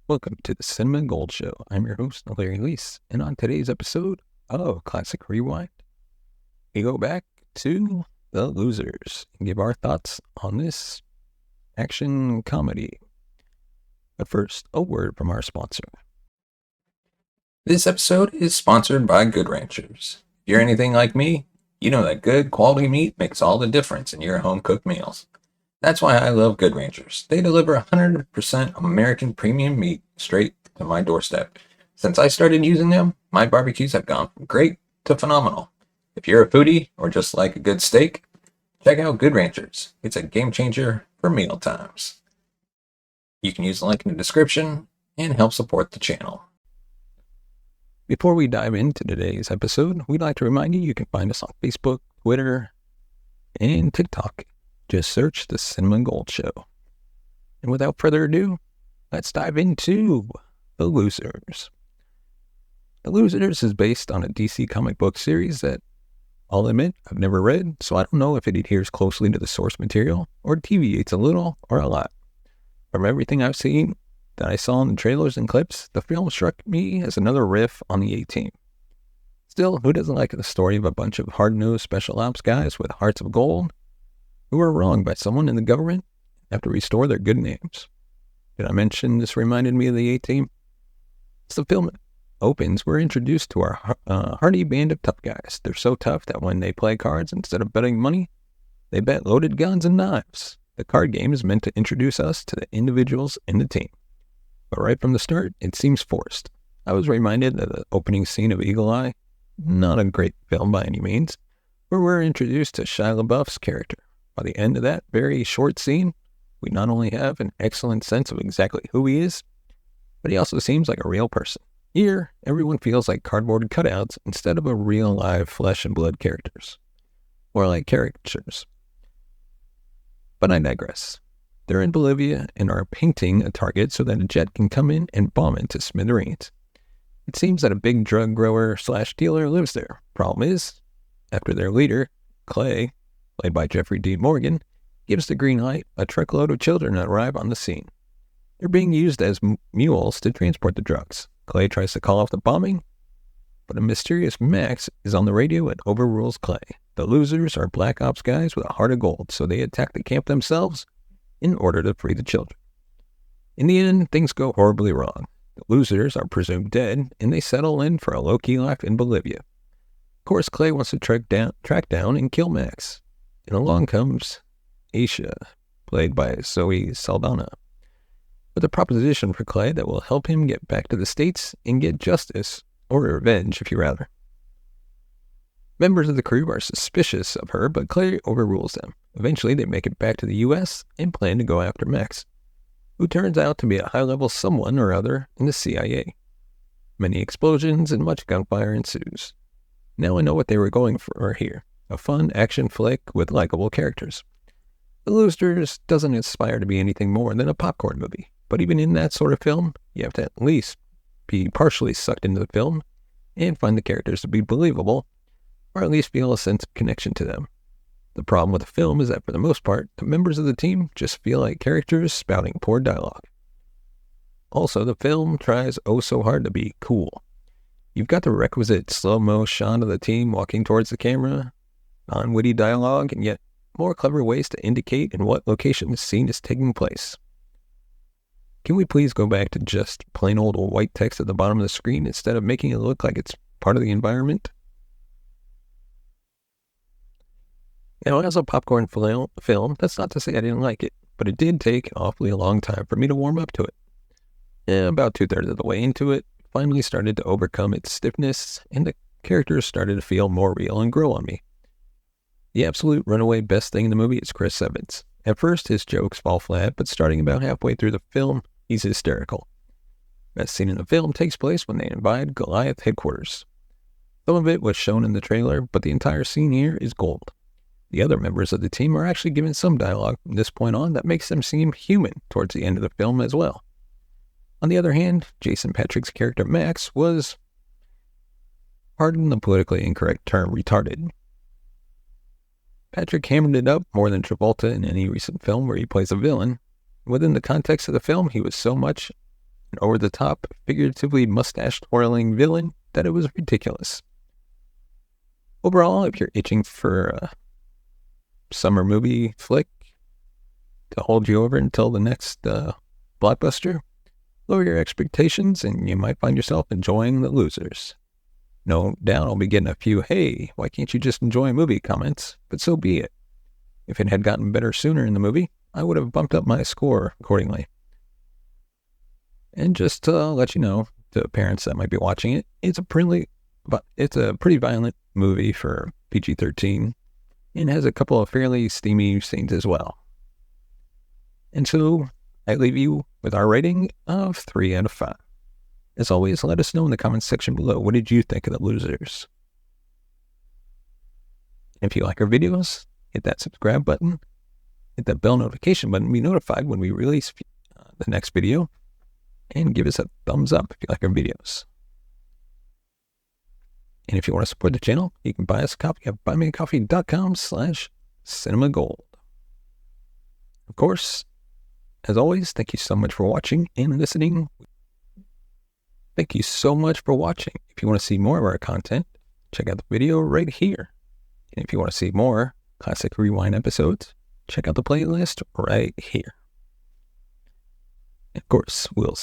Welcome to the Cinnamon Gold Show. I'm your host, Larry Leese, and on today's episode of Classic Rewind, we go back to The Losers and give our thoughts on this action comedy. But first, a word from our sponsor. This episode is sponsored by Good Ranchers. If you're anything like me, you know that good quality meat makes all the difference in your home-cooked meals. That's why I love Good Ranchers. They deliver 100% American premium meat straight to my doorstep. Since I started using them, my barbecues have gone from great to phenomenal. If you're a foodie or just like a good steak, check out Good Ranchers. It's a game changer for meal times. You can use the link in the description and help support the channel. Before we dive into today's episode, we'd like to remind you can find us on Facebook, Twitter, and TikTok. Just search The Cinnamon Gold Show. And without further ado, let's dive into The Losers. The Losers is based on a DC comic book series that, I'll admit, I've never read, so I don't know if it adheres closely to the source material or deviates a little or a lot. From everything I've seen that I saw in the trailers and clips, the film struck me as another riff on the A-Team. Still, who doesn't like the story of a bunch of hard-nosed special ops guys with hearts of gold who were wronged by someone in the government have to restore their good names? Did I mention this reminded me of the A-Team? As the film opens, we're introduced to our hardy band of tough guys. They're so tough that when they play cards, instead of betting money, they bet loaded guns and knives. The card game is meant to introduce us to the individuals in the team. But right from the start, it seems forced. I was reminded of the opening scene of Eagle Eye, not a great film by any means, where we're introduced to Shia LaBeouf's character. By the end of that very short scene, we not only have an excellent sense of exactly who he is, but he also seems like a real person. Here, everyone feels like cardboard cutouts instead of a real live flesh and blood characters. Or like caricatures. But I digress. They're in Bolivia and are painting a target so that a jet can come in and bomb it to smithereens. It seems that a big drug grower / dealer lives there. Problem is, after their leader, Clay, played by Jeffrey Dean Morgan, gives the green light, a truckload of children arrive on the scene. They're being used as mules to transport the drugs. Clay tries to call off the bombing, but a mysterious Max is on the radio and overrules Clay. The losers are black ops guys with a heart of gold, so they attack the camp themselves in order to free the children. In the end, things go horribly wrong. The losers are presumed dead, and they settle in for a low-key life in Bolivia. Of course, Clay wants to track down and kill Max. And along comes Aisha, played by Zoe Saldana, with a proposition for Clay that will help him get back to the States and get justice, or revenge if you rather. Members of the crew are suspicious of her, but Clay overrules them. Eventually, they make it back to the U.S. and plan to go after Max, who turns out to be a high-level someone or other in the CIA. Many explosions and much gunfire ensues. Now I know what they were going for here. A fun action flick with likable characters. The Losers doesn't aspire to be anything more than a popcorn movie, but even in that sort of film, you have to at least be partially sucked into the film and find the characters to be believable, or at least feel a sense of connection to them. The problem with the film is that for the most part, the members of the team just feel like characters spouting poor dialogue. Also, the film tries oh so hard to be cool. You've got the requisite slow-mo shot of the team walking towards the camera, non-witty dialogue, and yet more clever ways to indicate in what location the scene is taking place. Can we please go back to just plain old white text at the bottom of the screen instead of making it look like it's part of the environment? Now, as a popcorn film, that's not to say I didn't like it, but it did take awfully a long time for me to warm up to it. About 2/3 of the way into it, finally started to overcome its stiffness, and the characters started to feel more real and grow on me. The absolute runaway best thing in the movie is Chris Evans. At first, his jokes fall flat, but starting about halfway through the film, he's hysterical. Best scene in the film takes place when they invade Goliath headquarters. Some of it was shown in the trailer, but the entire scene here is gold. The other members of the team are actually given some dialogue from this point on that makes them seem human towards the end of the film as well. On the other hand, Jason Patric's character Max was, pardon the politically incorrect term, retarded. Patrick hammered it up more than Travolta in any recent film where he plays a villain. Within the context of the film, he was so much an over-the-top, figuratively mustache-twirling villain that it was ridiculous. Overall, if you're itching for a summer movie flick to hold you over until the next blockbuster, lower your expectations and you might find yourself enjoying The Losers. No doubt I'll be getting a few, "Hey, why can't you just enjoy a movie?" comments, but so be it. If it had gotten better sooner in the movie, I would have bumped up my score accordingly. And just to let you know, to parents that might be watching it, it's a pretty violent movie for PG-13 and has a couple of fairly steamy scenes as well. And so I leave you with our rating of 3 out of 5. As always, let us know in the comments section below, what did you think of The Losers? If you like our videos, hit that subscribe button, hit that bell notification button to be notified when we release the next video, and give us a thumbs up if you like our videos. And if you want to support the channel, you can buy us a copy at buymeacoffee.com/cinemagold. Of course, as always, thank you so much for watching and listening. Thank you so much for watching. If you want to see more of our content, check out the video right here. And if you want to see more Classic Rewind episodes, check out the playlist right here. Of course, we'll